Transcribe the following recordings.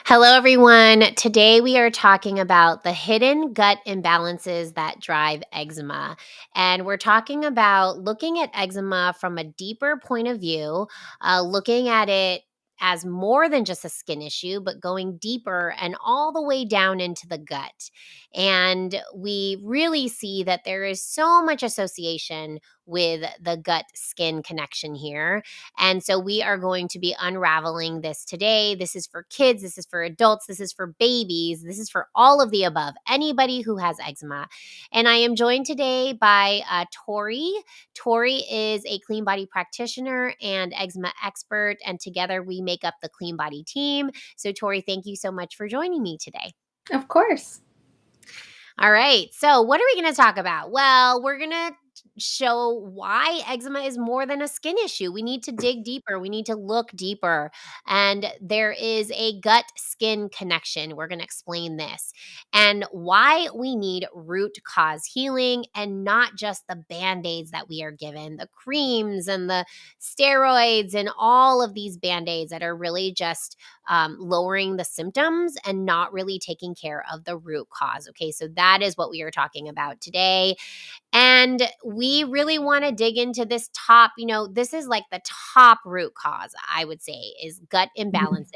Hello, everyone. Today we are talking about the hidden gut imbalances that drive eczema. And we're talking about looking at eczema from a deeper point of view, looking at it as more than just a skin issue, but going deeper and all the way down into the gut. And we really see that there is so much association with the gut skin connection here. And so we are going to be unraveling this today. This is for kids, this is for adults, this is for babies, this is for all of the above, anybody who has eczema. And I am joined today by Tori. Tori is a clean body practitioner and eczema expert, and together we make up the Clean Body team. So, Tori, thank you so much for joining me today. Of course. All right. So, what are we going to talk about? Well, we're going to show why eczema is more than a skin issue. We need to dig deeper. We need to look deeper. And there is a gut skin connection. We're going to explain this and why we need root cause healing and not just the band aids that we are given, the creams and the steroids and all of these band aids that are really just lowering the symptoms and not really taking care of the root cause. Okay, so that is what we are talking about today. And we really want to dig into this top, this is like the top root cause, I would say, is gut Mhm. imbalances.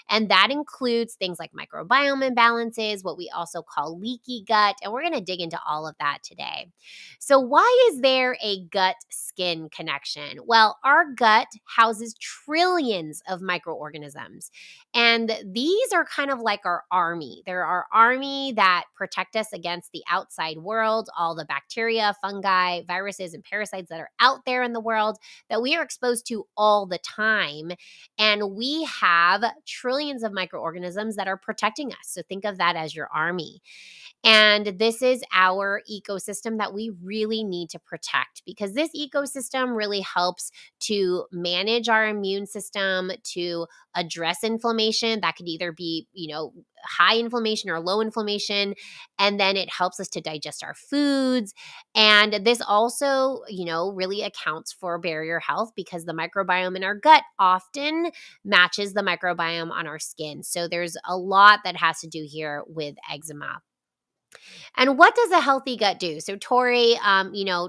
And that includes things like microbiome imbalances, what we also call leaky gut. And we're going to dig into all of that today. So, why is there a gut skin connection? Well, our gut houses trillions of microorganisms. And these are kind of like our army. They're our army that protect us against the outside world, all the bacteria, fungi, viruses, and parasites that are out there in the world that we are exposed to all the time. And we have trillions of microorganisms that are protecting us. So think of that as your army. And this is our ecosystem that we really need to protect because this ecosystem really helps to manage our immune system, to address inflammation. That could either be, high inflammation or low inflammation. And then it helps us to digest our foods. And this also, really accounts for barrier health because the microbiome in our gut often matches the microbiome on our skin. So there's a lot that has to do here with eczema. And what does a healthy gut do? So, Tori,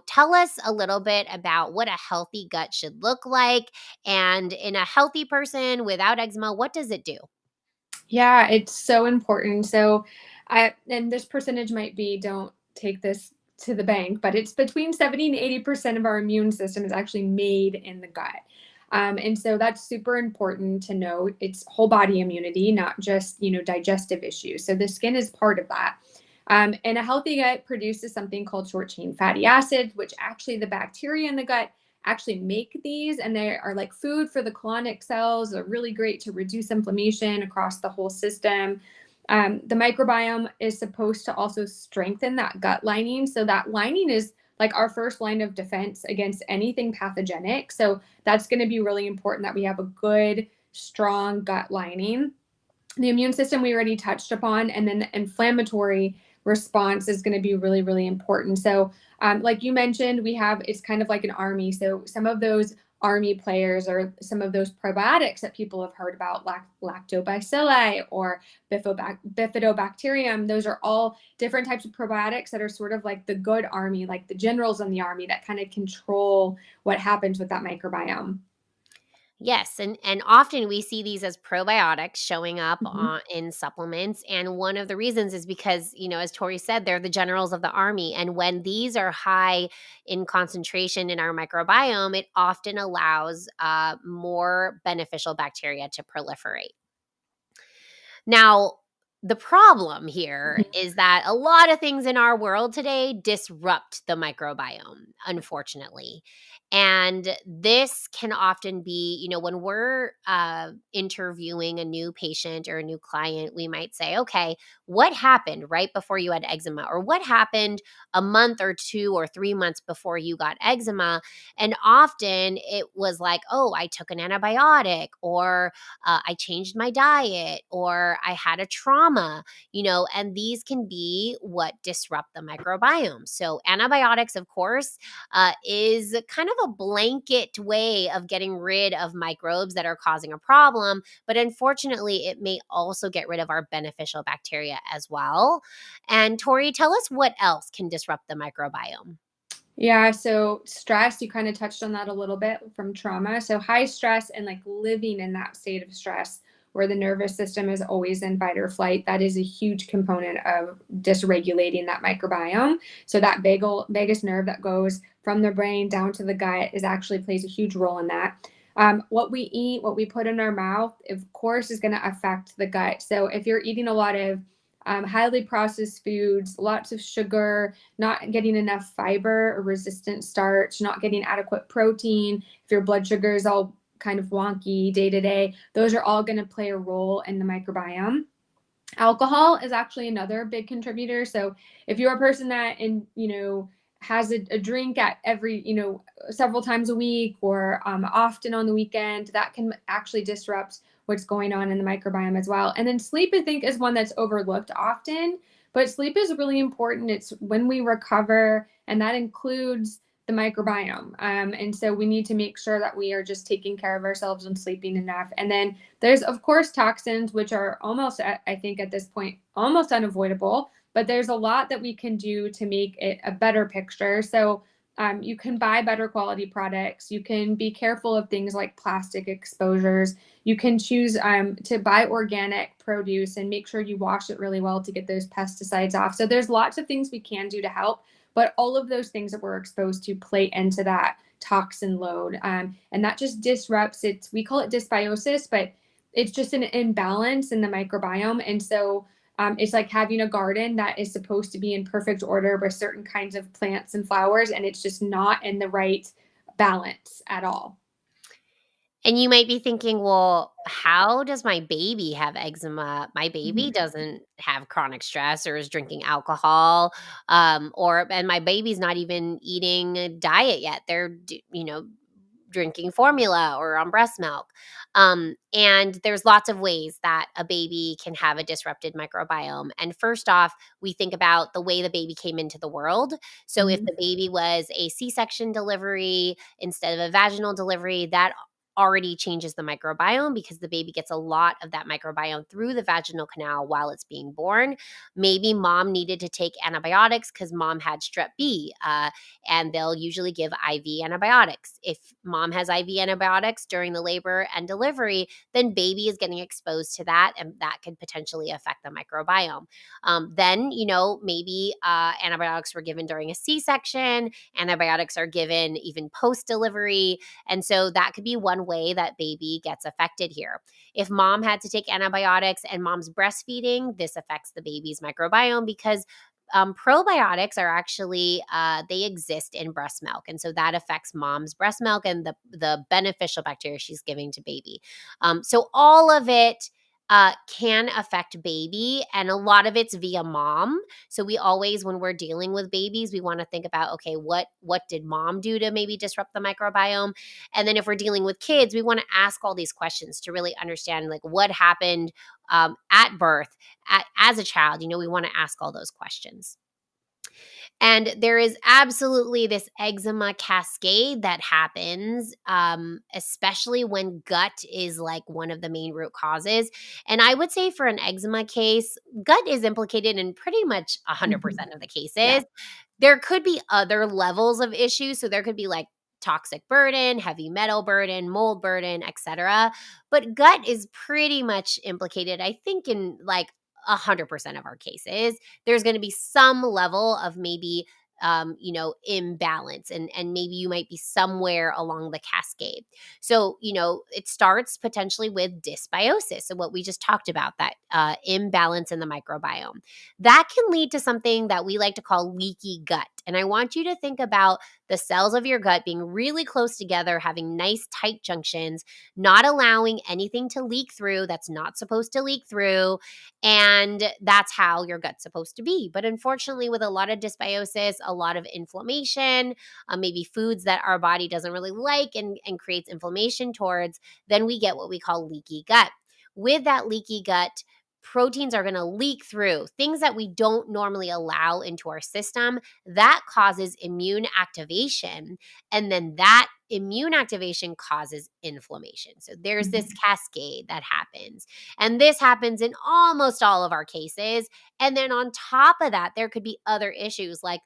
tell us a little bit about what a healthy gut should look like. And in a healthy person without eczema, what does it do? Yeah, it's so important. And this percentage might be, don't take this to the bank, but it's between 70 and 80% of our immune system is actually made in the gut. And so that's super important to note. It's whole body immunity, not just, digestive issues. So the skin is part of that. And a healthy gut produces something called short chain fatty acids, which actually the bacteria in the gut actually make these, and they are like food for the colonic cells. Are really great to reduce inflammation across the whole system. The microbiome is supposed to also strengthen that gut lining. So that lining is like our first line of defense against anything pathogenic. So that's going to be really important that we have a good, strong gut lining. The immune system we already touched upon, and then the inflammatory response is going to be really, really important. So, like you mentioned, we have it's kind of like an army. So, some of those army players are some of those probiotics that people have heard about, lactobacilli or bifidobacterium. Those are all different types of probiotics that are sort of like the good army, like the generals in the army that kind of control what happens with that microbiome. Yes, and often we see these as probiotics showing up Mhm. in supplements, and one of the reasons is because as Tori said, they're the generals of the army, and when these are high in concentration in our microbiome, it often allows more beneficial bacteria to proliferate. Now, the problem here Mhm. is that a lot of things in our world today disrupt the microbiome, unfortunately. And this can often be, when we're interviewing a new patient or a new client, we might say, okay, what happened right before you had eczema? Or what happened a month or 2 or 3 months before you got eczema? And often it was like, oh, I took an antibiotic, or I changed my diet, or I had a trauma, and these can be what disrupt the microbiome. So, antibiotics, of course, is kind of of a blanket way of getting rid of microbes that are causing a problem, but unfortunately, it may also get rid of our beneficial bacteria as well. And Tori, tell us what else can disrupt the microbiome. Yeah, so stress, you kind of touched on that a little bit from trauma. So high stress and like living in that state of stress where the nervous system is always in fight or flight, that is a huge component of dysregulating that microbiome. So that vagus nerve that goes from the brain down to the gut is actually plays a huge role in that. What we eat, what we put in our mouth, of course, is going to affect the gut. So if you're eating a lot of highly processed foods, lots of sugar, not getting enough fiber or resistant starch, not getting adequate protein, if your blood sugar is all kind of wonky day to day, those are all going to play a role in the microbiome. Alcohol is actually another big contributor. So if you're a person that has a drink at every several times a week or often on the weekend, that can actually disrupt what's going on in the microbiome as well. And then sleep, I think, is one that's overlooked often, but sleep is really important. It's when we recover, and that includes the microbiome. And so we need to make sure that we are just taking care of ourselves and sleeping enough. And then there's, of course, toxins, which are almost, I think, at this point, almost unavoidable. But there's a lot that we can do to make it a better picture. So you can buy better quality products. You can be careful of things like plastic exposures. You can choose to buy organic produce and make sure you wash it really well to get those pesticides off. So there's lots of things we can do to help. But all of those things that we're exposed to play into that toxin load. And that just disrupts it. We call it dysbiosis, but it's just an imbalance in the microbiome. And so it's like having a garden that is supposed to be in perfect order with certain kinds of plants and flowers, and it's just not in the right balance at all. And you might be thinking, well, how does my baby have eczema? My baby Mhm. doesn't have chronic stress or is drinking alcohol, and my baby's not even eating a diet yet. They're drinking formula or on breast milk. And there's lots of ways that a baby can have a disrupted microbiome. And first off, we think about the way the baby came into the world. So if Mhm. the baby was a C-section delivery instead of a vaginal delivery, that already changes the microbiome because the baby gets a lot of that microbiome through the vaginal canal while it's being born. Maybe mom needed to take antibiotics because mom had strep B, and they'll usually give IV antibiotics. If mom has IV antibiotics during the labor and delivery, then baby is getting exposed to that, and that could potentially affect the microbiome. Then, maybe antibiotics were given during a C section, antibiotics are given even post delivery. And so that could be one way that baby gets affected here. If mom had to take antibiotics and mom's breastfeeding, this affects the baby's microbiome because probiotics are actually they exist in breast milk, and so that affects mom's breast milk and the beneficial bacteria she's giving to baby. So all of it can affect baby, and a lot of it's via mom. So we always, when we're dealing with babies, we want to think about, okay, what did mom do to maybe disrupt the microbiome? And then if we're dealing with kids, we want to ask all these questions to really understand like what happened at birth as a child. We want to ask all those questions. And there is absolutely this eczema cascade that happens, especially when gut is like one of the main root causes. And I would say for an eczema case, gut is implicated in pretty much Mhm. 100% of the Yeah. cases. There could be other levels of issues. So there could be like toxic burden, heavy metal burden, mold burden, etc. But gut is pretty much implicated, I think, in like 100% of our cases. There's going to be some level of maybe imbalance, and maybe you might be somewhere along the cascade. So it starts potentially with dysbiosis, so what we just talked about, that imbalance in the microbiome that can lead to something that we like to call leaky gut. And I want you to think about the cells of your gut being really close together, having nice tight junctions, not allowing anything to leak through that's not supposed to leak through. And that's how your gut's supposed to be. But unfortunately, with a lot of dysbiosis, a lot of inflammation, maybe foods that our body doesn't really like and creates inflammation towards, then we get what we call leaky gut. With that leaky gut, proteins are going to leak through, things that we don't normally allow into our system. That causes immune activation. And then that immune activation causes inflammation. So there's this Mhm. cascade that happens. And this happens in almost all of our cases. And then on top of that, there could be other issues like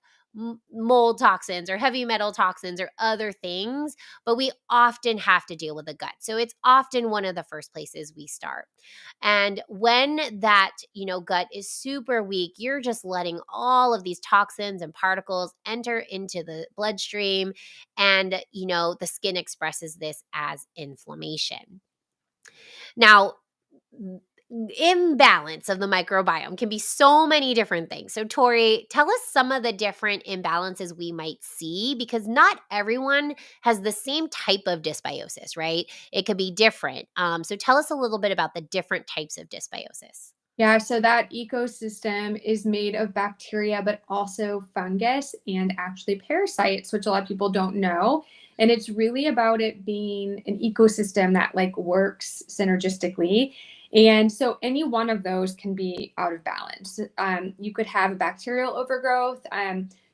mold toxins or heavy metal toxins or other things, but we often have to deal with the gut. So it's often one of the first places we start. And when that, gut is super weak, you're just letting all of these toxins and particles enter into the bloodstream, and the skin expresses this as inflammation. Now, imbalance of the microbiome can be so many different things. So, Tori, tell us some of the different imbalances we might see, because not everyone has the same type of dysbiosis, right? It could be different. So, tell us a little bit about the different types of dysbiosis. Yeah, so that ecosystem is made of bacteria, but also fungus and actually parasites, which a lot of people don't know. And it's really about it being an ecosystem that like works synergistically. And so any one of those can be out of balance. You could have a bacterial overgrowth.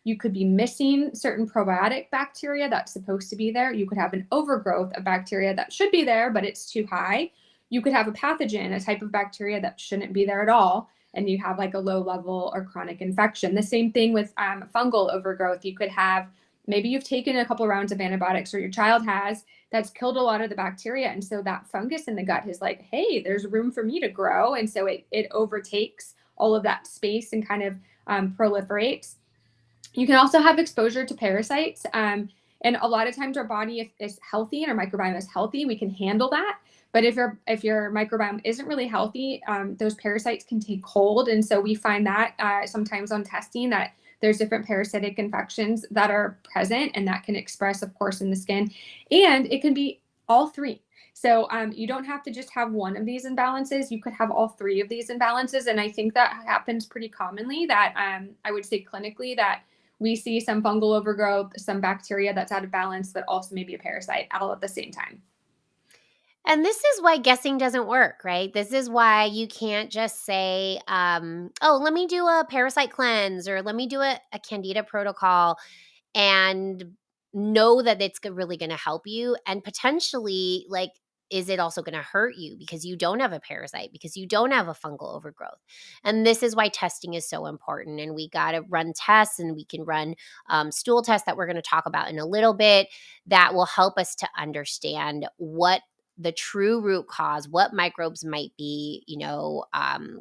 You could be missing certain probiotic bacteria that's supposed to be there. You could have an overgrowth of bacteria that should be there, but it's too high. You could have a pathogen, a type of bacteria that shouldn't be there at all, and you have like a low level or chronic infection. The same thing with fungal overgrowth. You could have, maybe you've taken a couple rounds of antibiotics, or your child has, that's killed a lot of the bacteria. And so that fungus in the gut is like, hey, there's room for me to grow. And so it overtakes all of that space and kind of proliferates. You can also have exposure to parasites. And a lot of times our body is healthy and our microbiome is healthy, we can handle that. But if your microbiome isn't really healthy, those parasites can take hold. And so we find that sometimes on testing that there's different parasitic infections that are present, and that can express, of course, in the skin. And it can be all three. So you don't have to just have one of these imbalances. You could have all three of these imbalances. And I think that happens pretty commonly, that I would say clinically, that we see some fungal overgrowth, some bacteria that's out of balance, but also maybe a parasite all at the same time. And this is why guessing doesn't work, right? This is why you can't just say, oh, let me do a parasite cleanse, or let me do a Candida protocol, and know that it's really going to help you. And potentially, like, is it also going to hurt you because you don't have a parasite, because you don't have a fungal overgrowth? And this is why testing is so important. And we got to run tests, and we can run stool tests that we're going to talk about in a little bit, that will help us to understand what the true root cause, what microbes might be,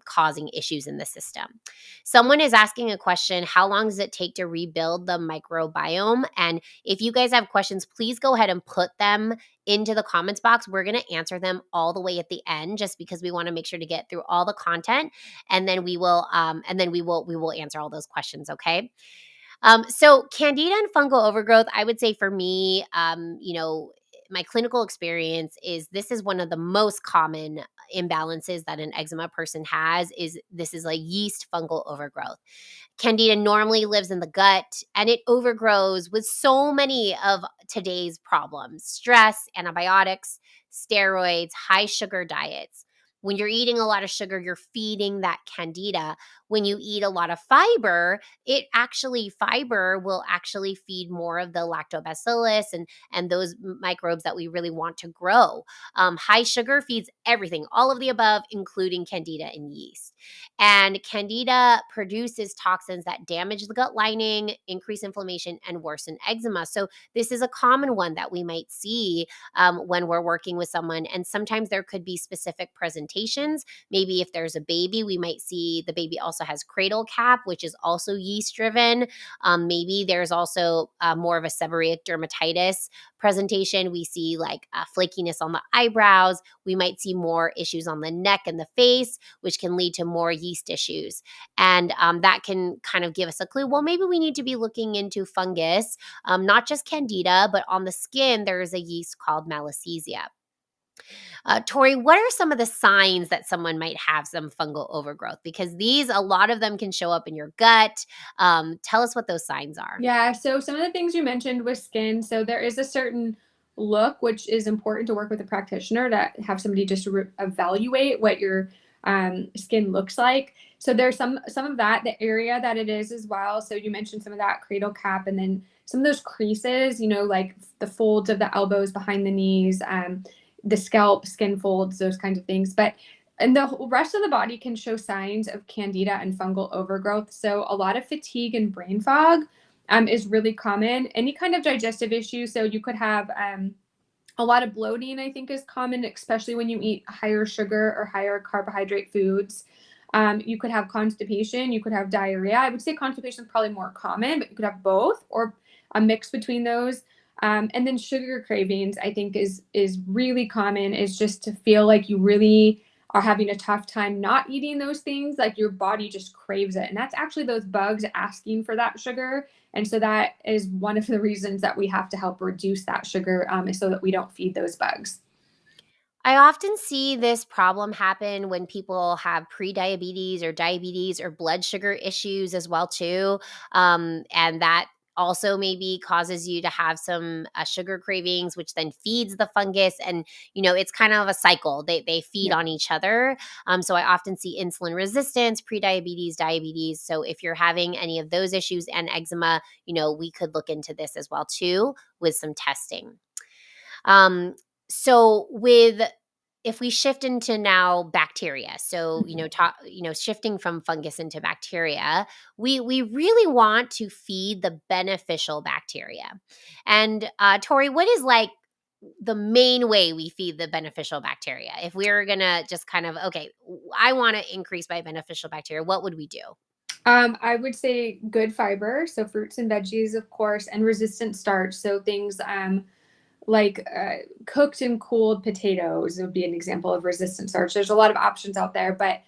causing issues in the system. Someone is asking a question: how long does it take to rebuild the microbiome? And if you guys have questions, please go ahead and put them into the comments box. We're going to answer them all the way at the end, just because we want to make sure to get through all the content, and then we will answer all those questions. Okay. So Candida and fungal overgrowth, I would say for me, my clinical experience is this is one of the most common imbalances that an eczema person has. Is this is like yeast fungal overgrowth. Candida normally lives in the gut, and it overgrows with so many of today's problems: stress, antibiotics, steroids, high sugar diets. When you're eating a lot of sugar, you're feeding that candida. When you eat a lot of fiber, fiber will actually feed more of the lactobacillus and those microbes that we really want to grow. High sugar feeds everything, all of the above, including candida and yeast. And candida produces toxins that damage the gut lining, increase inflammation, and worsen eczema. So this is a common one that we might see when we're working with someone. And sometimes there could be specific presentations. Maybe if there's a baby, we might see the baby also has cradle cap, which is also yeast driven. Maybe there's also more of a seborrheic dermatitis presentation. We see like flakiness on the eyebrows. We might see more issues on the neck and the face, which can lead to more yeast issues. And that can kind of give us a clue. Well, maybe we need to be looking into fungus, not just candida, but on the skin, there is a yeast called Malassezia. Tori, what are some of the signs that someone might have some fungal overgrowth? Because a lot of them can show up in your gut. Tell us what those signs are. Yeah, so some of the things you mentioned with skin, so there is a certain look which is important to work with a practitioner, to have somebody just evaluate what your skin looks like. So there's some of that, the area that it is as well. So you mentioned some of that cradle cap, and then some of those creases, like the folds of the elbows behind the knees, the scalp, skin folds, those kinds of things. But and the rest of the body can show signs of candida and fungal overgrowth. So a lot of fatigue and brain fog is really common. Any kind of digestive issue. So you could have a lot of bloating, I think, is common, especially when you eat higher sugar or higher carbohydrate foods. You could have constipation, you could have diarrhea. I would say constipation is probably more common, but you could have both or a mix between those. And then sugar cravings, I think, is really common. Is just to feel like you really are having a tough time not eating those things, like your body just craves it. And that's actually those bugs asking for that sugar. And so that is one of the reasons that we have to help reduce that sugar, is so that we don't feed those bugs. I often see this problem happen when people have prediabetes or diabetes or blood sugar issues as well too, and that also maybe causes you to have some sugar cravings, which then feeds the fungus, and it's kind of a cycle. They feed Yeah. on each other. So I often see insulin resistance, prediabetes, diabetes. So if you're having any of those issues and eczema, we could look into this as well too with some testing. Um, so with if we shift into now bacteria, so Mhm. shifting from fungus into bacteria, we really want to feed the beneficial bacteria. And Tori, what is like the main way we feed the beneficial bacteria? If we are gonna just kind of I want to increase my beneficial bacteria, what would we do? I would say good fiber, so fruits and veggies, of course, and resistant starch. So things like cooked and cooled potatoes would be an example of resistant starch. There's a lot of options out there, but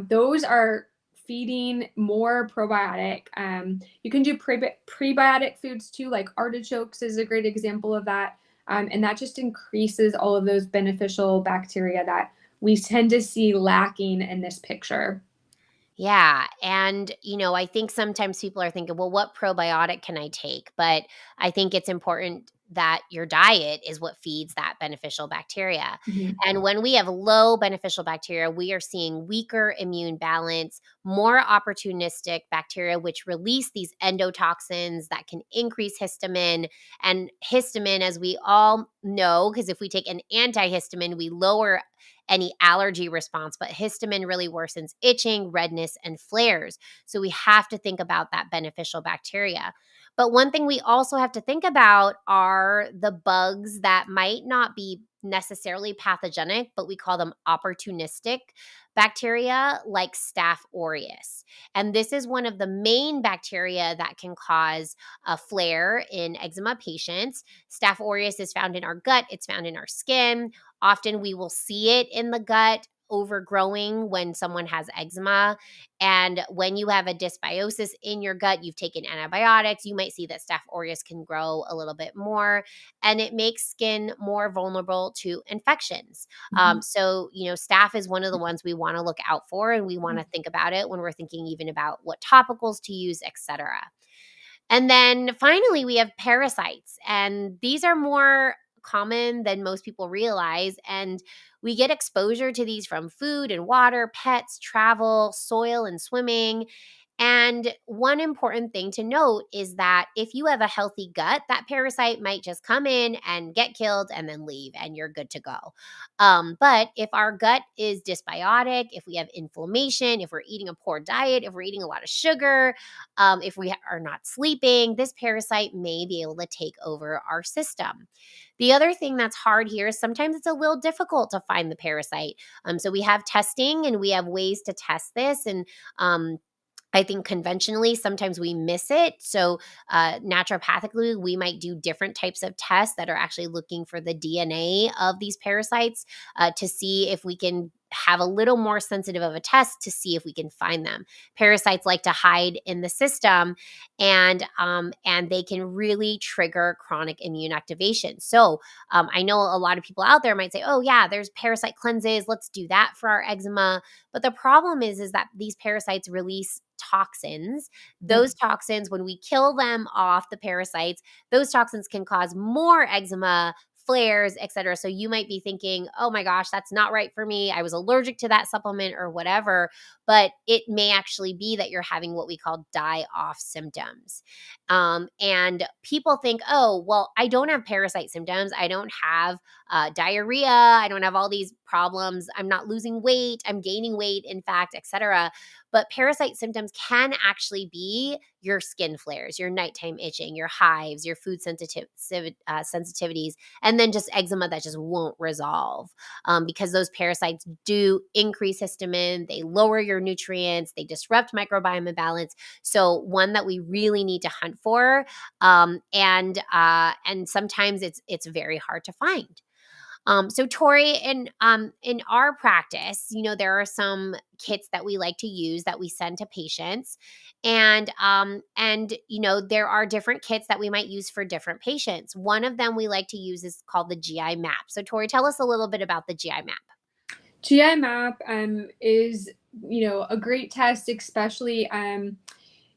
those are feeding more probiotic. You can do prebiotic foods too, like artichokes is a great example of that. And that just increases all of those beneficial bacteria that we tend to see lacking in this picture. Yeah. And, I think sometimes people are thinking, well, what probiotic can I take? But I think it's important that your diet is what feeds that beneficial bacteria. Mhm. And when we have low beneficial bacteria, we are seeing weaker immune balance, more opportunistic bacteria, which release these endotoxins that can increase histamine. And histamine, as we all know, because if we take an antihistamine, we lower any allergy response, but histamine really worsens itching, redness, and flares. So we have to think about that beneficial bacteria. But one thing we also have to think about are the bugs that might not be necessarily pathogenic, but we call them opportunistic bacteria like Staph aureus. And this is one of the main bacteria that can cause a flare in eczema patients. Staph aureus is found in our gut, it's found in our skin. Often we will see it in the gut overgrowing when someone has eczema. And when you have a dysbiosis in your gut, you've taken antibiotics, you might see that Staph aureus can grow a little bit more, and it makes skin more vulnerable to infections. Mhm. Staph is one of the ones we want to look out for, and we want to think about it when we're thinking even about what topicals to use, etc. And then finally, we have parasites, and these are more common than most people realize. And we get exposure to these from food and water, pets, travel, soil, and swimming. And one important thing to note is that if you have a healthy gut, that parasite might just come in and get killed and then leave, and you're good to go. But if our gut is dysbiotic, if we have inflammation, if we're eating a poor diet, if we're eating a lot of sugar, if we are not sleeping, this parasite may be able to take over our system. The other thing that's hard here is sometimes it's a little difficult to find the parasite. So we have testing and we have ways to test this. And I think conventionally, sometimes we miss it. So, naturopathically, we might do different types of tests that are actually looking for the DNA of these parasites to see if we can have a little more sensitive of a test to see if we can find them. Parasites like to hide in the system, and they can really trigger chronic immune activation. So, I know a lot of people out there might say, "Oh, yeah, there's parasite cleanses. Let's do that for our eczema." But the problem is that these parasites release toxins. Yep. Those toxins, when we kill them off, the parasites, those toxins can cause more eczema, flares, etc. So you might be thinking, oh my gosh, that's not right for me. I was allergic to that supplement or whatever. But it may actually be that you're having what we call die off symptoms. And people think, oh, well, I don't have parasite symptoms. I don't have diarrhea. I don't have all these problems. I'm not losing weight. I'm gaining weight, in fact, etc. But parasite symptoms can actually be your skin flares, your nighttime itching, your hives, your food sensitivities, and then just eczema that just won't resolve because those parasites do increase histamine, they lower your nutrients, they disrupt microbiome imbalance. So one that we really need to hunt for, and sometimes it's very hard to find. So Tori, in our practice, there are some kits that we like to use that we send to patients, and there are different kits that we might use for different patients. One of them we like to use is called the GI map. So Tori, tell us a little bit about the GI map. GI map is a great test, especially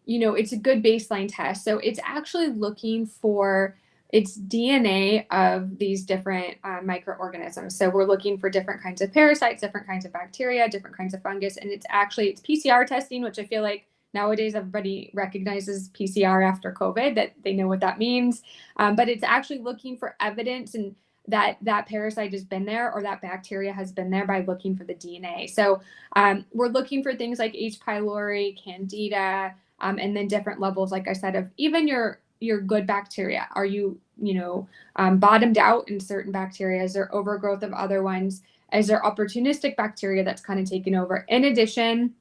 it's a good baseline test. So it's actually looking for its DNA of these different microorganisms. So we're looking for different kinds of parasites, different kinds of bacteria, different kinds of fungus, and it's PCR testing, which I feel like nowadays everybody recognizes PCR after COVID, that they know what that means. But it's actually looking for evidence and that parasite has been there or that bacteria has been there by looking for the DNA. So we're looking for things like H. pylori, Candida, and then different levels, like I said, of even your good bacteria. Are you bottomed out in certain bacteria? Is there overgrowth of other ones? Is there opportunistic bacteria that's kind of taken over? In addition,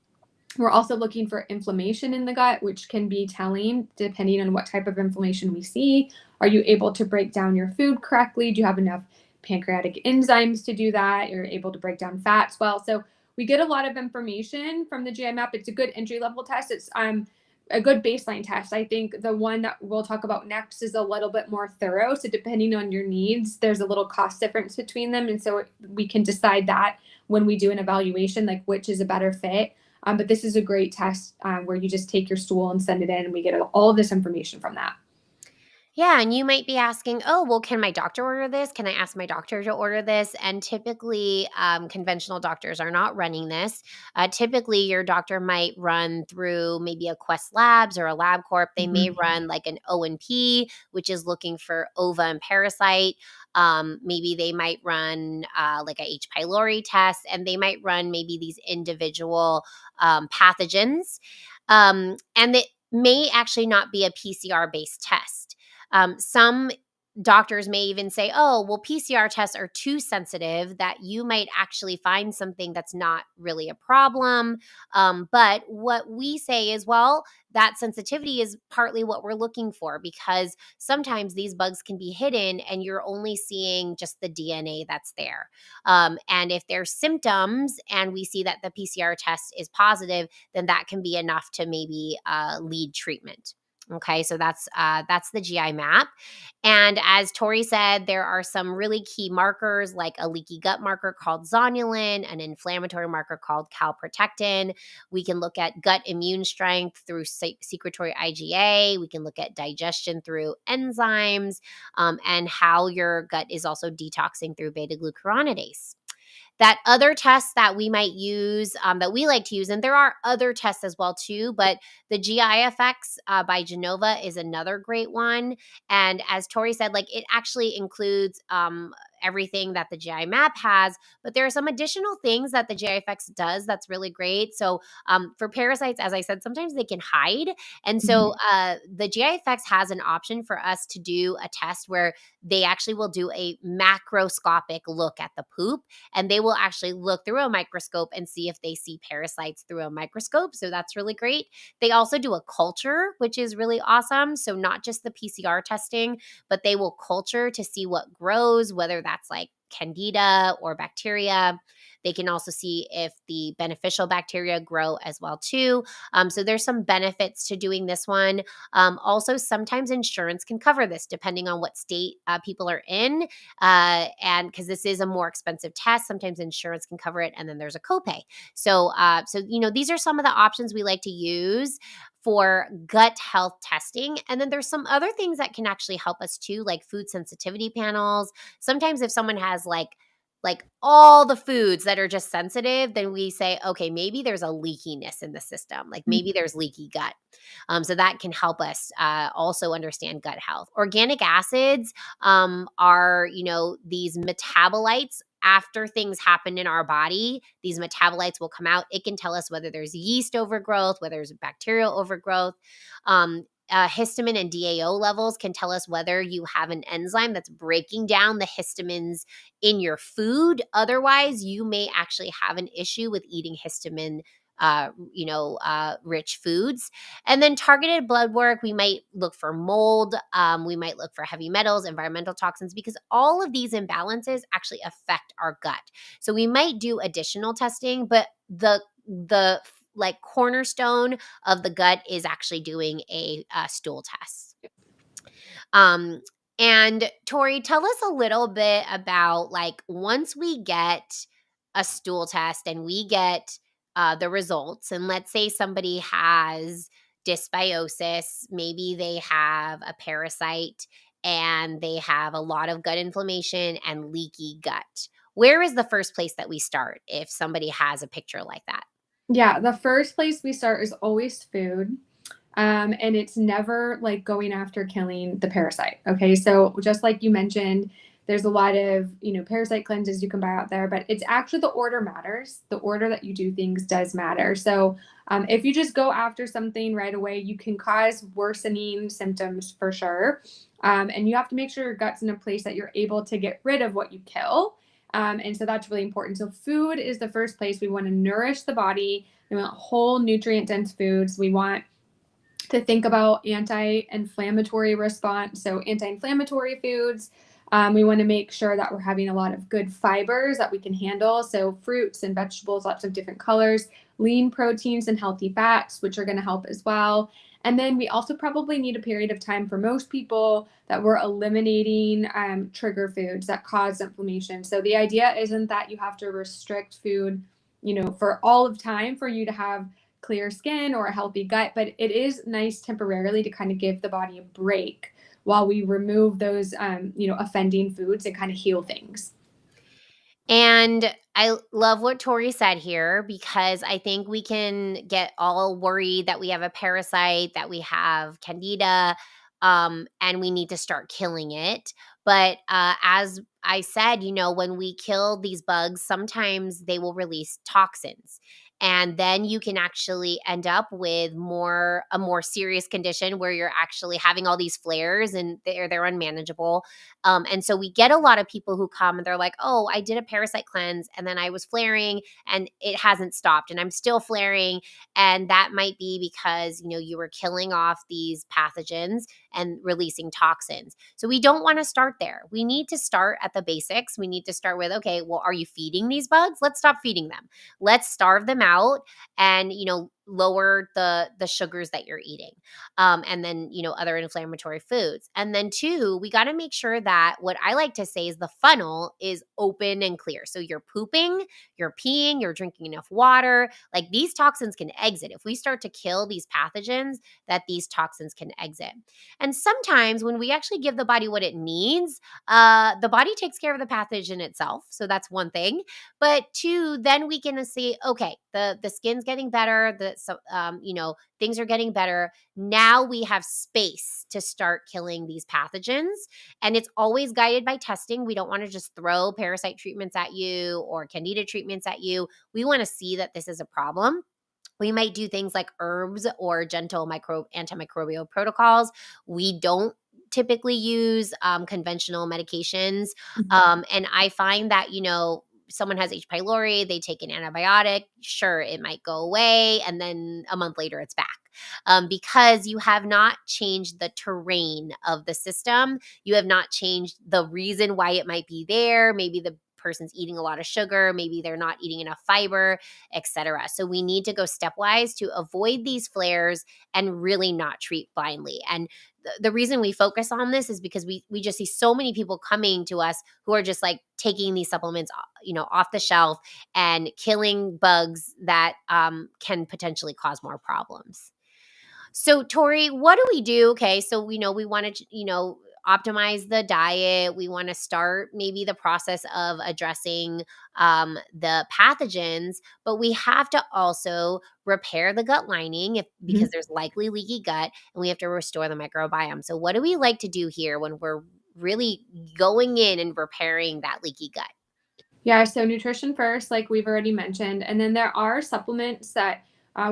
we're also looking for inflammation in the gut, which can be telling depending on what type of inflammation we see. Are you able to break down your food correctly? Do you have enough pancreatic enzymes to do that? You're able to break down fats well. So we get a lot of information from the GI map. It's a good entry level test. It's a good baseline test. I think the one that we'll talk about next is a little bit more thorough. So depending on your needs, there's a little cost difference between them. And so we can decide that when we do an evaluation, like which is a better fit. But this is a great test where you just take your stool and send it in, and we get all of this information from that. Yeah, and you might be asking, oh, well, can my doctor order this? Can I ask my doctor to order this? And typically, conventional doctors are not running this. Typically, your doctor might run through maybe a Quest Labs or a LabCorp. They may Mhm. run like an O&P, which is looking for ova and parasite. Maybe they might run like a H. pylori test, and they might run maybe these individual pathogens. And it may actually not be a PCR based test. Some doctors may even say, oh, well, PCR tests are too sensitive, that you might actually find something that's not really a problem. But what we say is, well, that sensitivity is partly what we're looking for, because sometimes these bugs can be hidden and you're only seeing just the DNA that's there. And if there's symptoms and we see that the PCR test is positive, then that can be enough to maybe lead treatment. Okay, so that's the GI map. And as Tori said, there are some really key markers like a leaky gut marker called zonulin, an inflammatory marker called calprotectin. We can look at gut immune strength through secretory IgA. We can look at digestion through enzymes, and how your gut is also detoxing through beta glucuronidase. That other test that we might use, that we like to use, and there are other tests as well too, but the GI-FX by Genova is another great one. And as Tori said, like it actually includes everything that the GI map has, but there are some additional things that the GI-FX does that's really great. So for parasites, as I said, sometimes they can hide. And so Mhm. the GI-FX has an option for us to do a test where they actually will do a macroscopic look at the poop, and they will actually look through a microscope and see if they see parasites through a microscope. So that's really great. They also do a culture, which is really awesome. So not just the PCR testing, but they will culture to see what grows, whether that's like Candida or bacteria. They can also see if the beneficial bacteria grow as well too. So there's some benefits to doing this one. Also, sometimes insurance can cover this depending on what state people are in, and because this is a more expensive test, sometimes insurance can cover it, and then there's a copay. So these are some of the options we like to use for gut health testing. And then there's some other things that can actually help us too, like food sensitivity panels. Sometimes if someone has like all the foods that are just sensitive, then we say, okay, maybe there's a leakiness in the system. Like maybe there's leaky gut. So that can help us also understand gut health. Organic acids are, these metabolites after things happen in our body. These metabolites will come out. It can tell us whether there's yeast overgrowth, whether there's bacterial overgrowth. Histamine and DAO levels can tell us whether you have an enzyme that's breaking down the histamines in your food. Otherwise, you may actually have an issue with eating histamine rich foods. And then targeted blood work, we might look for mold, we might look for heavy metals, environmental toxins, because all of these imbalances actually affect our gut. So we might do additional testing, but the like cornerstone of the gut is actually doing a stool test. Um, and Tori, tell us a little bit about like once we get a stool test and we get the results, and let's say somebody has dysbiosis, maybe they have a parasite and they have a lot of gut inflammation and leaky gut. Where is the first place that we start if somebody has a picture like that? Yeah, the first place we start is always food. And it's never like going after killing the parasite. Okay. So just like you mentioned, there's a lot of, parasite cleanses you can buy out there, but it's actually the order matters. The order that you do things does matter. So if you just go after something right away, you can cause worsening symptoms for sure. And you have to make sure your gut's in a place that you're able to get rid of what you kill. And so that's really important. So food is the first place. We want to nourish the body. We want whole nutrient dense foods. We want to think about anti-inflammatory response. So anti-inflammatory foods. We want to make sure that we're having a lot of good fibers that we can handle. So fruits and vegetables, lots of different colors, lean proteins and healthy fats, which are going to help as well. And then we also probably need a period of time for most people that we're eliminating trigger foods that cause inflammation. So the idea isn't that you have to restrict food, for all of time for you to have clear skin or a healthy gut, but it is nice temporarily to kind of give the body a break while we remove those, offending foods and kind of heal things. And I love what Tori said here because I think we can get all worried that we have a parasite, that we have Candida, and we need to start killing it. But as I said, when we kill these bugs, sometimes they will release toxins. And then you can actually end up with a more serious condition where you're actually having all these flares and they're unmanageable. And so we get a lot of people who come and they're like, oh, I did a parasite cleanse and then I was flaring and it hasn't stopped and I'm still flaring. And that might be because, you were killing off these pathogens and releasing toxins. So we don't want to start there. We need to start at the basics. We need to start with, okay, well, are you feeding these bugs? Let's stop feeding them. Let's starve them out and, lower the sugars that you're eating, and then other inflammatory foods. And then two, we got to make sure that what I like to say is the funnel is open and clear. So you're pooping, you're peeing, you're drinking enough water. Like these toxins can exit if we start to kill these pathogens, that these toxins can exit. And sometimes when we actually give the body what it needs, the body takes care of the pathogen itself. So that's one thing. But two, then we can say, okay, the skin's getting better, things are getting better. Now we have space to start killing these pathogens. And it's always guided by testing. We don't want to just throw parasite treatments at you or Candida treatments at you. We want to see that this is a problem. We might do things like herbs or gentle antimicrobial protocols. We don't typically use conventional medications. Mhm. And I find that, someone has H. pylori, they take an antibiotic, sure, it might go away. And then a month later, it's back. Because you have not changed the terrain of the system. You have not changed the reason why it might be there. Maybe the person's eating a lot of sugar, maybe they're not eating enough fiber, etc. So we need to go stepwise to avoid these flares and really not treat blindly. And the reason we focus on this is because we just see so many people coming to us who are just like taking these supplements, off the shelf and killing bugs that can potentially cause more problems. So, Tori, what do we do? Okay, so we know we want to, optimize the diet. We want to start maybe the process of addressing the pathogens, but we have to also repair the gut lining because Mhm. there's likely leaky gut, and we have to restore the microbiome. So, what do we like to do here when we're really going in and repairing that leaky gut? Yeah, so nutrition first, like we've already mentioned. And then there are supplements that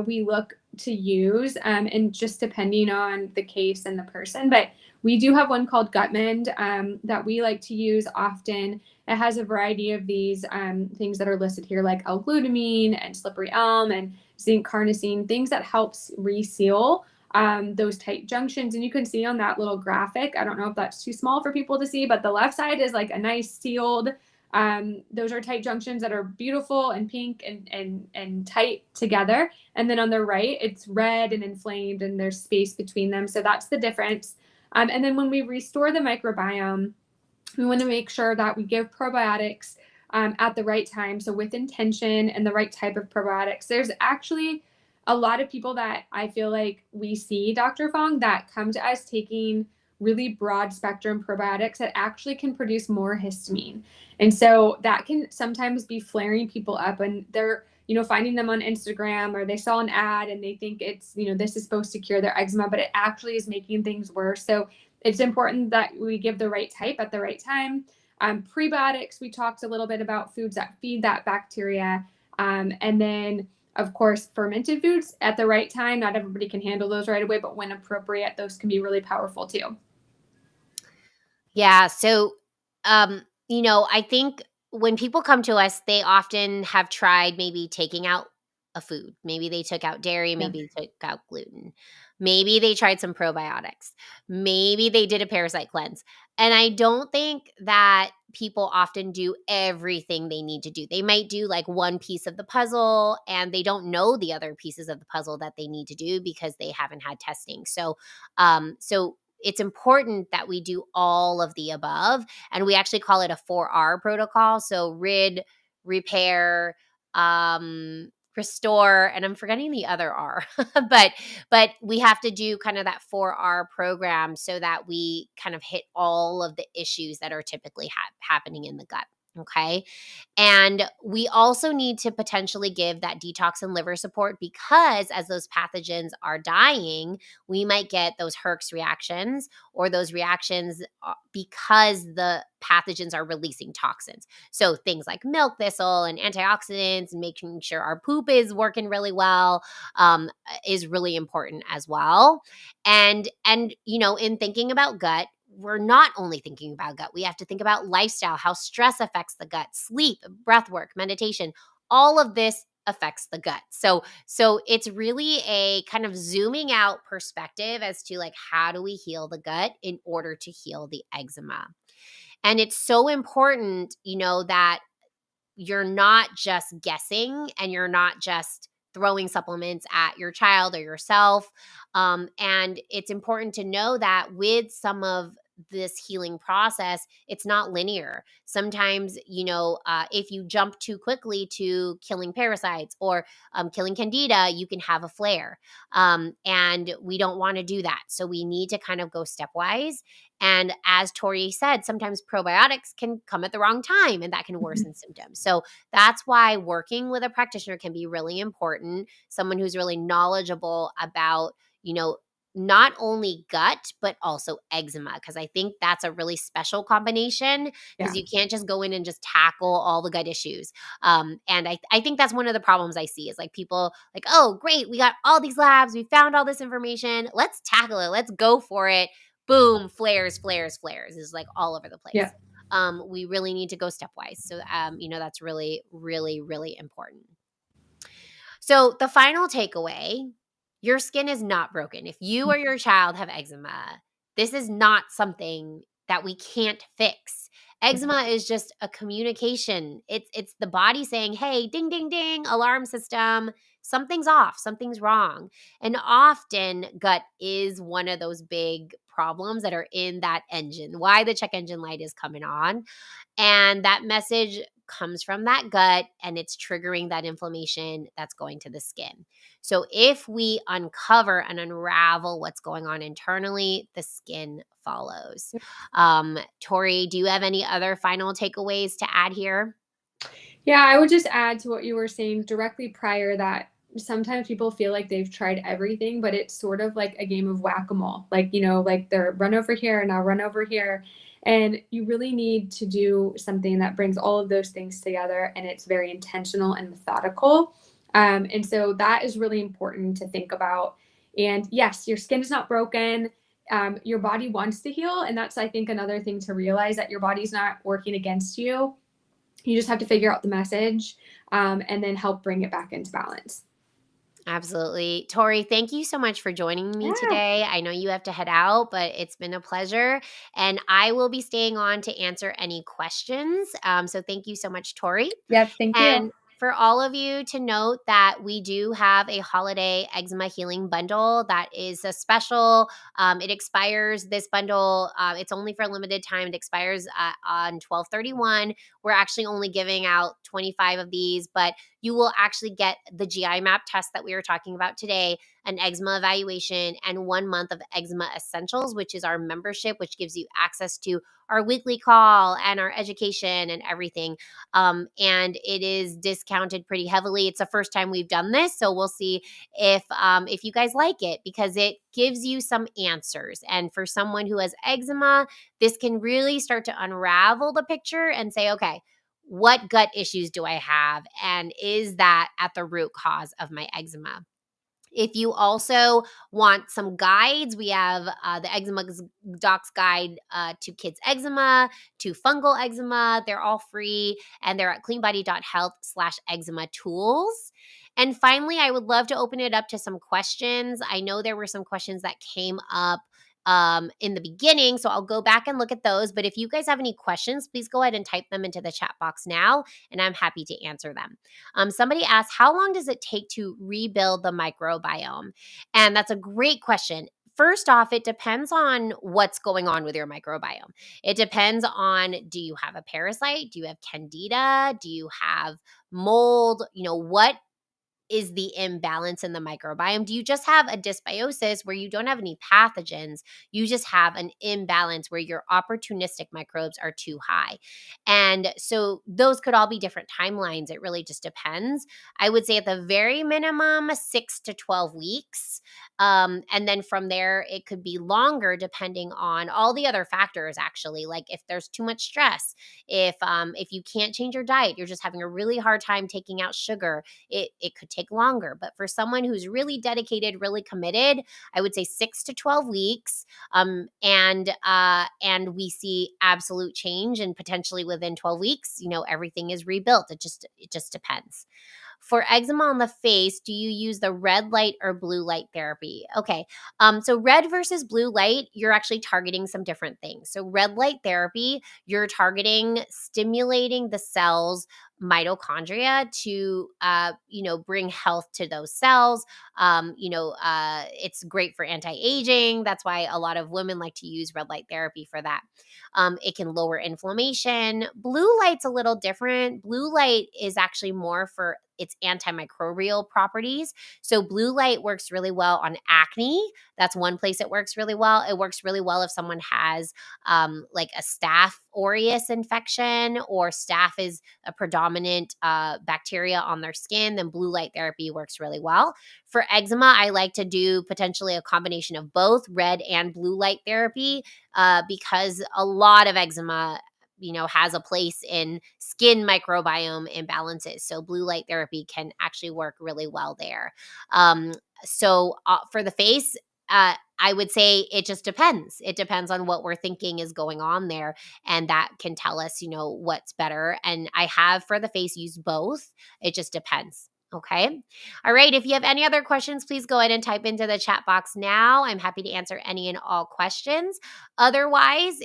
we look to use, and just depending on the case and the person. But we do have one called Gutmend that we like to use often. It has a variety of these things that are listed here, like L-glutamine and slippery elm and zinc carnosine, things that helps reseal those tight junctions. And you can see on that little graphic, I don't know if that's too small for people to see, but the left side is like a nice sealed, those are tight junctions that are beautiful and pink and tight together. And then on the right, it's red and inflamed, and there's space between them. So that's the difference. And then when we restore the microbiome, we want to make sure that we give probiotics at the right time. So with intention and the right type of probiotics. There's actually a lot of people that I feel like we see, Dr. Fong, that come to us taking really broad spectrum probiotics that actually can produce more histamine. And so that can sometimes be flaring people up, and they're, finding them on Instagram, or they saw an ad and they think it's, this is supposed to cure their eczema, but it actually is making things worse. So it's important that we give the right type at the right time. Prebiotics, we talked a little bit about foods that feed that bacteria. And then, of course, fermented foods at the right time. Not everybody can handle those right away, but when appropriate, those can be really powerful too. Yeah. So, I think when people come to us, they often have tried maybe taking out a food. Maybe they took out dairy, Yeah. maybe they took out gluten. Maybe they tried some probiotics. Maybe they did a parasite cleanse. And I don't think that people often do everything they need to do. They might do like one piece of the puzzle and they don't know the other pieces of the puzzle that they need to do because they haven't had testing. So it's important that we do all of the above. And we actually call it a 4R protocol. So rid, repair, restore, and I'm forgetting the other R. but we have to do kind of that 4R program so that we kind of hit all of the issues that are typically happening in the gut. Okay. And we also need to potentially give that detox and liver support because as those pathogens are dying, we might get those Herx reactions or those reactions because the pathogens are releasing toxins. So things like milk thistle and antioxidants and making sure our poop is working really well is really important as well. And in thinking about gut, we're not only thinking about gut, we have to think about lifestyle, how stress affects the gut, sleep, breath work, meditation, all of this affects the gut. So it's really a kind of zooming out perspective as to like how do we heal the gut in order to heal the eczema. And it's so important, that you're not just guessing and you're not just throwing supplements at your child or yourself. And it's important to know that with some of this healing process, it's not linear. Sometimes, if you jump too quickly to killing parasites or killing Candida, you can have a flare. And we don't want to do that. So we need to kind of go stepwise. And as Tori said, sometimes probiotics can come at the wrong time and that can Mhm. worsen symptoms. So that's why working with a practitioner can be really important. Someone who's really knowledgeable about, not only gut, but also eczema. Cause I think that's a really special combination because Yeah. you can't just go in and just tackle all the gut issues. And I think that's one of the problems I see is like people like, oh, great, we got all these labs, we found all this information. Let's tackle it. Let's go for it. Boom, flares, flares, flares is like all over the Yeah. place. We really need to go stepwise. So, that's really, really, really important. So, the final takeaway, your skin is not broken. If you or your child have eczema, this is not something that we can't fix. Eczema is just a communication. It's the body saying, "Hey, ding ding ding, alarm system, something's off, something's wrong." And often gut is one of those big problems that are in that engine. Why the check engine light is coming on, and that message comes from that gut and it's triggering that inflammation that's going to the skin. So if we uncover and unravel what's going on internally, the skin follows. Tori, do you have any other final takeaways to add here? Yeah, I would just add to what you were saying directly prior that sometimes people feel like they've tried everything, but it's sort of like a game of whack-a-mole. Like, like they're run over here and I'll run over here. And you really need to do something that brings all of those things together and it's very intentional and methodical. And so that is really important to think about. And yes, your skin is not broken. Your body wants to heal. And that's, I think, another thing to realize that your body's not working against you. You just have to figure out the message, and then help bring it back into balance. Absolutely. Tori, thank you so much for joining me Yeah. today. I know you have to head out, but it's been a pleasure. And I will be staying on to answer any questions. So thank you so much, Tori. Yep. Thank you. And for all of you to note that we do have a holiday eczema healing bundle that is a special. It expires this bundle. It's only for a limited time. It expires on 12/31. We're actually only giving out 25 of these, but you will actually get the GI map test that we were talking about today, an eczema evaluation, and 1 month of eczema essentials, which is our membership, which gives you access to our weekly call and our education and everything. And it is discounted pretty heavily. It's the first time we've done this, so we'll see if you guys like it, because it gives you some answers. And for someone who has eczema, this can really start to unravel the picture and say, okay, what gut issues do I have? And is that at the root cause of my eczema? If you also want some guides, we have the Eczema Docs Guide to Kids Eczema, to Fungal Eczema. They're all free, and they're at cleanbody.health/eczema tools. And finally, I would love to open it up to some questions. I know there were some questions that came up in the beginning, so I'll go back and look at those. But if you guys have any questions, please go ahead and type them into the chat box now, and I'm happy to answer them. Somebody asked, how long does it take to rebuild the microbiome? And that's a great question. First off, it depends on what's going on with your microbiome. It depends on, do you have a parasite? Do you have Candida? Do you have mold? What is the imbalance in the microbiome? Do you just have a dysbiosis where you don't have any pathogens? You just have an imbalance where your opportunistic microbes are too high. And so those could all be different timelines. It really just depends. I would say at the very minimum, 6 to 12 weeks. And then from there, it could be longer depending on all the other factors, actually, like if there's too much stress, if you can't change your diet, you're just having a really hard time taking out sugar, it could take longer. But for someone who's really dedicated, really committed, I would say 6 to 12 weeks. And we see absolute change, and potentially within 12 weeks, everything is rebuilt. It just depends. For eczema on the face, do you use the red light or blue light therapy? Okay. So red versus blue light, you're actually targeting some different things. So red light therapy, you're targeting stimulating the cells mitochondria to bring health to those cells. It's great for anti-aging. That's why a lot of women like to use red light therapy for that. It can lower inflammation. Blue light's a little different. Blue light is actually more for its antimicrobial properties. So blue light works really well on acne. That's one place it works really well. It works really well if someone has like a Staph aureus infection, or Staph is a predominant bacteria on their skin. Then blue light therapy works really well. For eczema, I like to do potentially a combination of both red and blue light therapy, because a lot of eczema has a place in skin microbiome imbalances. So blue light therapy can actually work really well there. For the face, I would say it just depends. It depends on what we're thinking is going on there, and that can tell us, what's better. And I have for the face used both. It just depends. Okay. All right. If you have any other questions, please go ahead and type into the chat box now. I'm happy to answer any and all questions. Otherwise,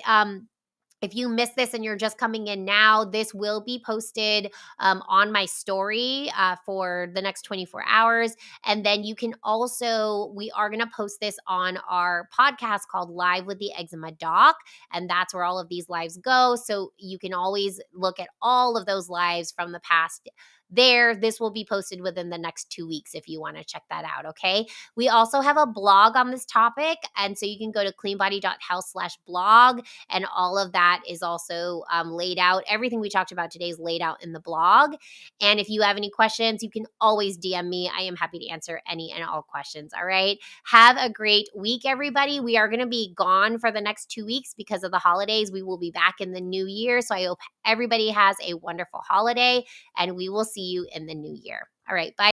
If you missed this and you're just coming in now, this will be posted on my story for the next 24 hours. And then you can also, we are going to post this on our podcast called Live with the Eczema Doc. And that's where all of these lives go. So you can always look at all of those lives from the past there. This will be posted within the next 2 weeks if you want to check that out. Okay. We also have a blog on this topic. And so you can go to cleanbody.health/blog, and all of that is also laid out. Everything we talked about today is laid out in the blog. And if you have any questions, you can always DM me. I am happy to answer any and all questions. All right. Have a great week, everybody. We are going to be gone for the next 2 weeks because of the holidays. We will be back in the new year. So I hope everybody has a wonderful holiday, and we will see you in the new year. All right. Bye.